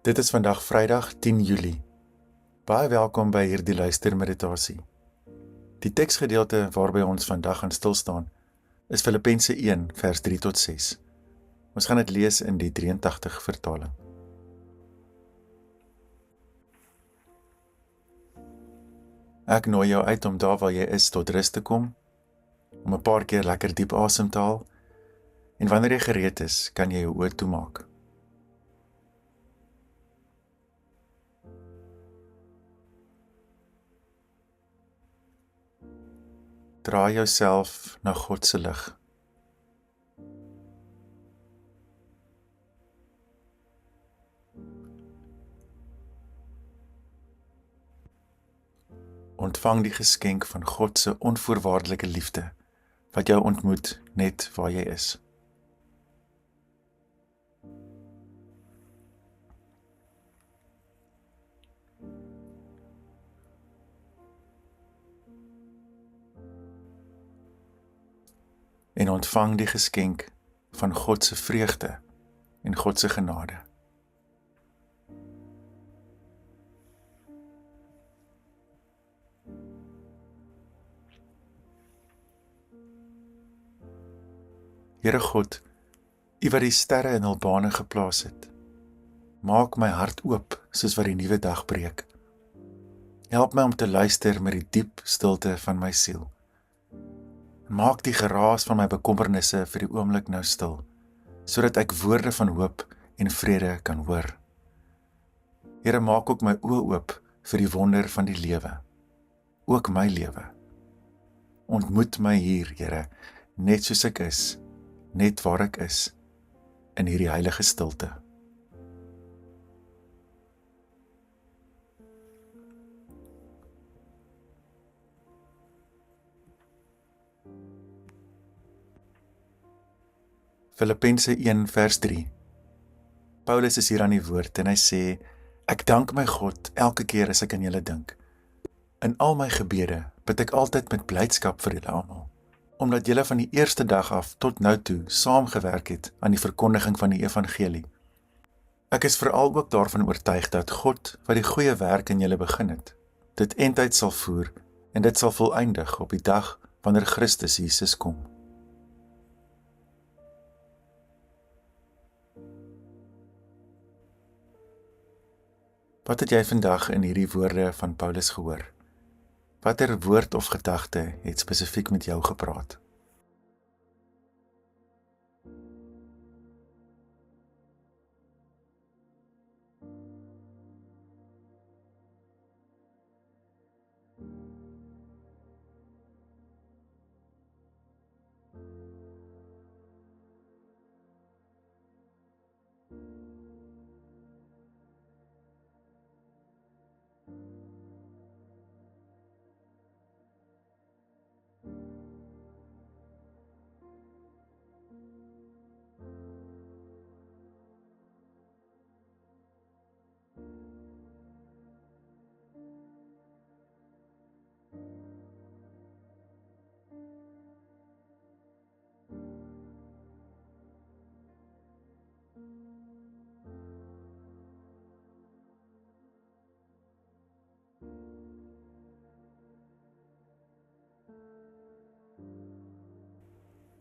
Dit is vandag Vrydag 10 Julie. Baie welkom by hierdie luistermeditasie. Die teksgedeelte waarby ons vandag gaan stilstaan is Filippense 1 vers 3 tot 6. Ons gaan dit lees in die 83 vertaling. Ek nooi jou uit om daar waar jy is tot rus te kom, om 'n paar keer lekker diep asem te haal, en wanneer jy gereed is, kan jy jou oë toemaak. Draai jouself na God se lig. Ontvang die geskenk van God se onvoorwaardelike liefde, wat jou ontmoet net waar jy is. En ontvang die geskenk van God se vreugde en God se genade. Here God, U wat die sterre in hul bane geplaas het, maak my hart oop soos wat die nuwe dag breek. Help my om te luister met die diep stilte van my siel. Maak die geraas van my bekommernisse vir die oomblik nou stil, sodat ek woorde van hoop en vrede kan hoor. Here, maak ook my oë oop vir die wonder van die lewe, ook my lewe. Ontmoet my hier, Here, net soos ek is, net waar ek is, in hierdie heilige stilte. Filippense 1 vers 3. Paulus is hier aan die woord en hy sê, ek dank my God elke keer as ek aan julle dink. In al my gebede bid ek altyd met blydskap vir julle almal, omdat julle van die eerste dag af tot nou toe saamgewerk het aan die verkondiging van die evangelie. Ek is veral ook daarvan oortuig dat God, wat die goeie werk in julle begin het, dit eindtyd sal voer en dit sal voleindig op die dag wanneer Christus Jesus kom. Wat het jy vandag in hierdie woorde van Paulus gehoor? Watter woord of gedagte het spesifiek met jou gepraat?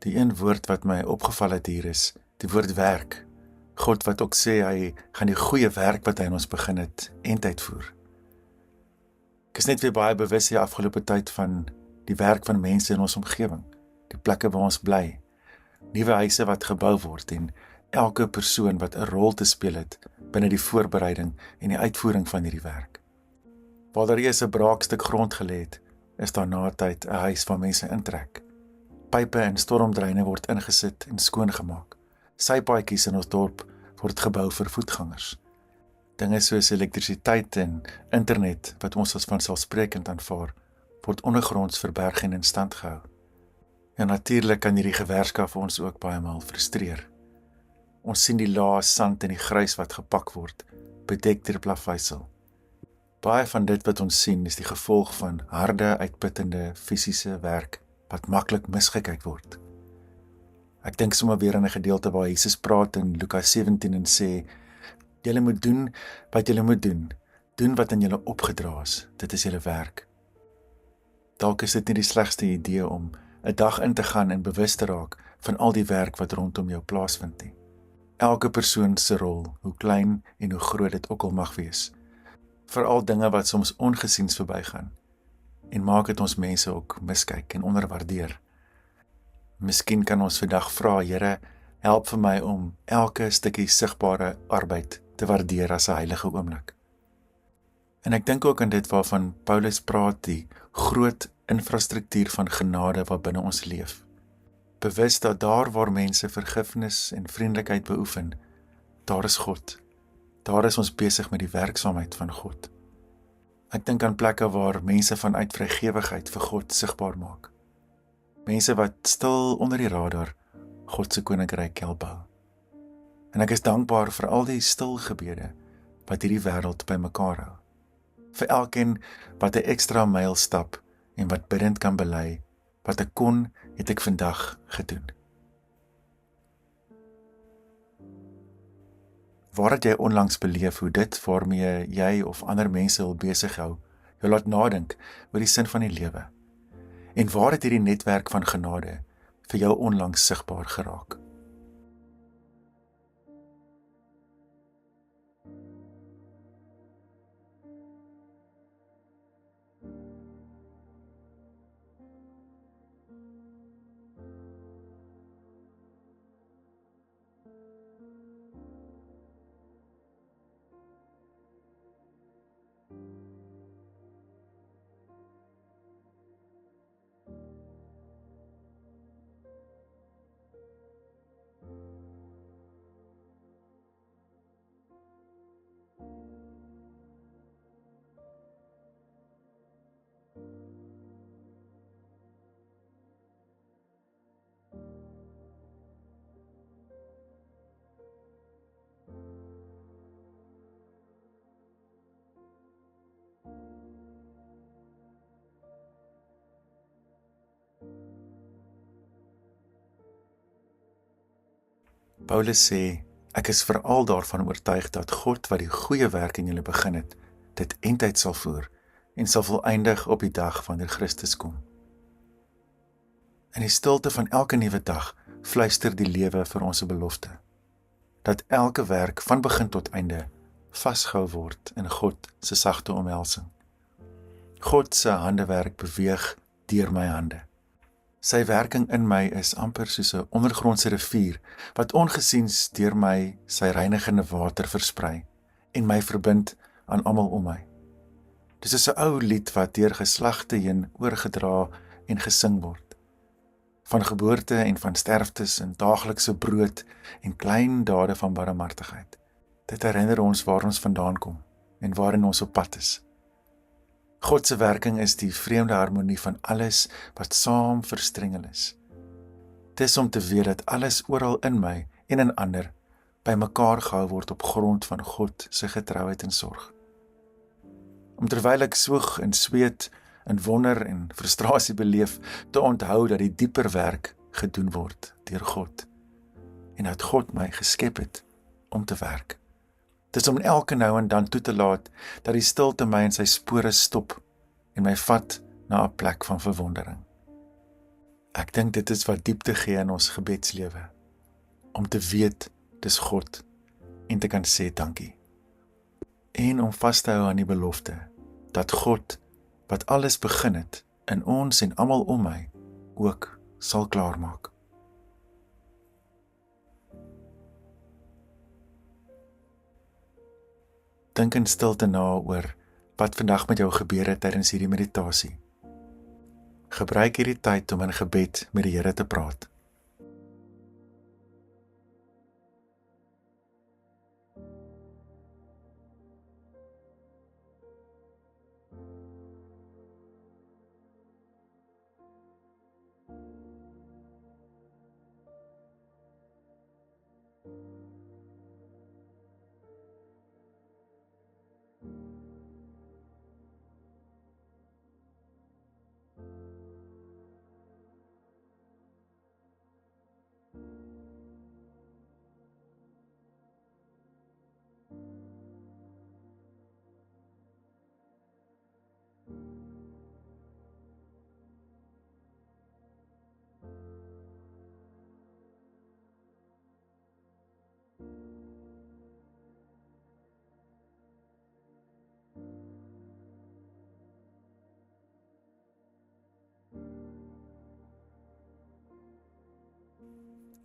Die een woord wat my opgeval het hier is, die woord werk. God wat ook sê, hy gaan die goeie werk wat hy in ons begin het, eindtyd voer. Ek is net weer baie bewus die afgelope tyd van die werk van mense in ons omgewing, die plekke waar ons bly, nuwe huise wat gebou word en elke persoon wat 'n rol te speel het binne die voorbereiding en die uitvoering van hierdie werk. Waar daar eers 'n braakstuk grond gelê het, is daar na tyd 'n huis waar mense intrek. Pype en stormdreine word ingesit en skoongemaak. Sypaadjies in ons dorp word gebou vir voetgangers. Dinge soos elektrisiteit en internet, wat ons as vanselfsprekend aanvaar, word ondergronds verberg en in stand gehou. En natuurlik kan hierdie gewerkskap ons ook baie maal frustreer. Ons sien die lae sand en die grys wat gepak word, bedek deur plaveisel. Baie van dit wat ons sien is die gevolg van harde, uitputtende fisiese werk wat maklik misgekyk word. Ek dink sommer weer aan 'n gedeelte waar Jesus praat in Lukas 17 en sê, Julle moet doen wat julle moet doen. Doen wat aan julle opgedra is. Dit is julle werk. Dalk is dit nie die slegste idee om 'n dag in te gaan en bewus te raak van al die werk wat rondom jou plaasvind nie. Elke persoon se rol, hoe klein en hoe groot dit ook al mag wees. Veral dinge wat soms ongesiens verbygaan en maak dit ons mense ook miskyk en onderwaardeer. Miskien kan ons vandag vra, Here, help vir my om elke stukkie sigbare arbeid te waardeer as 'n heilige oomblik. En ek dink ook aan dit waarvan Paulus praat, die groot infrastruktuur van genade wat binne ons leef. Bewus dat daar waar mense vergifnis en vriendelikheid beoefen, daar is God. Daar is ons besig met die werksaamheid van God. Ek dink aan plekke waar mense vanuit vrygewigheid vir God sigbaar maak. Mense wat stil onder die radar God se koninkryk help bou. En ek is dankbaar vir al die stil gebede wat hierdie wêreld bymekaar hou. Vir elkeen wat 'n ekstra myl stap en wat bidend kan bely, wat ek kon, het ek vandag gedoen. Waar het jy onlangs beleef hoe dit waarmee jy of ander mense wil besig hou, jou laat nadink oor die sin van die lewe? En waar het hierdie netwerk van genade vir jou onlangs sigbaar geraak? Paulus sê, ek is veral daarvan oortuig dat God wat die goeie werk in julle begin het, dit eindtyd sal voer en sal volëindig op die dag wanneer Christus kom. In die stilte van elke nuwe dag fluister die lewe vir ons 'n belofte, dat elke werk van begin tot einde vasgehou word in God se sagte omhelsing. God se handewerk beweeg deur my hande. Sy werking in my is amper soos 'n ondergrondse rivier wat ongesiens deur my sy reinigende water versprei en my verbind aan almal om my. Dis is 'n ou lied wat deur geslagte heen oorgedra en gesing word. Van geboorte en van sterftes en daaglikse brood en klein dade van barmhartigheid. Dit herinner ons waar ons vandaan kom en waarin ons op pad is. God se werking is die vreemde harmonie van alles wat saam verstrengel is. Dis om te weet dat alles oral in my en in ander by mekaar gehou word op grond van God se getrouheid en sorg. Om terwyl ek soeg en sweet en wonder en frustrasie beleef, te onthou dat die dieper werk gedoen word deur God en dat God my geskep het om te werk. Dis om elke nou en dan toe te laat dat die stilte my in sy spore stop en my vat na 'n plek van verwondering. Ek dink dit is wat diepte gee in ons gebedslewe, om te weet dis God en te kan sê dankie. En om vas te hou aan die belofte dat God wat alles begin het in ons en almal om my ook sal klaarmaak. Dink in stilte na oor wat vandag met jou gebeur het tydens hierdie meditasie. Gebruik hierdie tyd om in gebed met die Here te praat.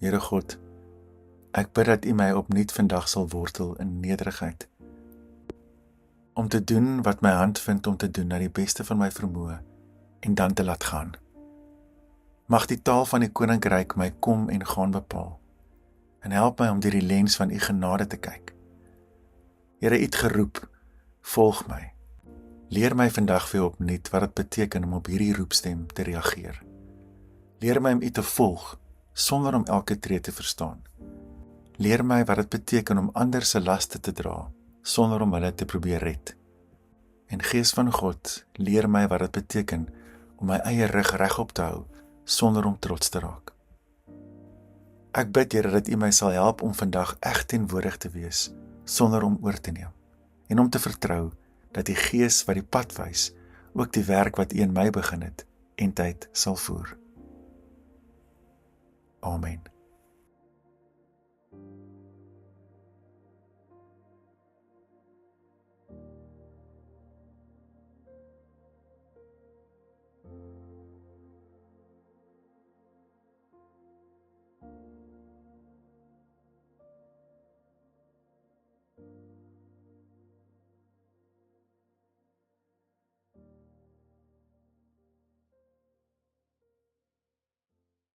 Here God, ek bid dat U my opnuut vandag sal wortel in nederigheid, om te doen wat my hand vind om te doen na die beste van my vermoë en dan te laat gaan. Mag die taal van die koninkryk my kom en gaan bepaal en help my om deur die lens van U genade te kyk. Here, U het geroep, volg my. Leer my vandag weer opnuut wat dit beteken om op hierdie roepstem te reageer. Leer my om U te volg sonder om elke tree te verstaan. Leer my wat dit beteken om ander se laste te dra sonder om hulle te probeer red. En Gees van God, leer my wat dit beteken om my eie rug regop te hou sonder om trots te raak. Ek bid, Here, dat U my sal help om vandag eg teenwoordig te wees sonder om oor te neem en om te vertrou dat die Gees wat die pad wys ook die werk wat U in my begin het en tyd sal voer. Amen.